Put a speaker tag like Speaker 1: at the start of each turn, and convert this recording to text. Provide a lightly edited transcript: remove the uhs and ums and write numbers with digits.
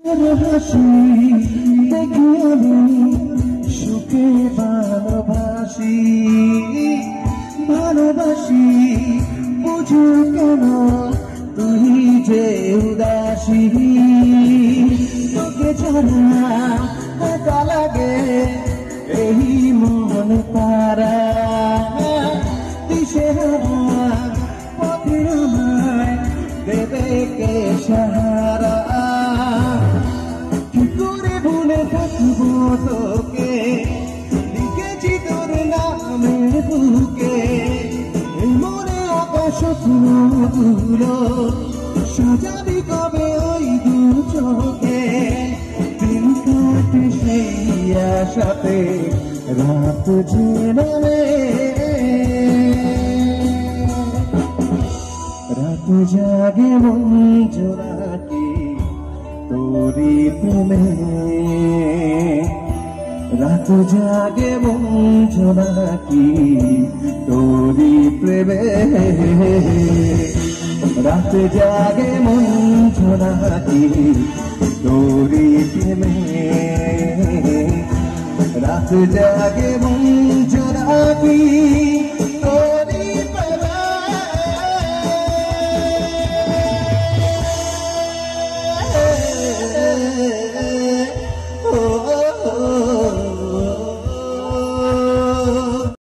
Speaker 1: হাসি দেখি আমি সুখে ভালোবাসি ভালোবাসি বুঝু কেন তুই যে উদাসী তোকে ছাড়া একা লাগে এই মন তারা দিশে হারা পথে আমায় দেবে কে সাহারা কি করে ভুলে থাকবো তোকে লিখেছি তোর নামের বুকে এই মনে আঁকা স্বপ্নগুলো সাজাবি কবে ওই দু চোখে দিন কাটে সেই আশাতে রাত জেনে রাত জাগে মন জোড়াকি তোরি প্রেমে রাত জাগে মন জোড়াকি তোরি প্রেমে রাত জাগে মন জোড়াকি তোরি প্রেমে রাত জাগে মন জোড়াকি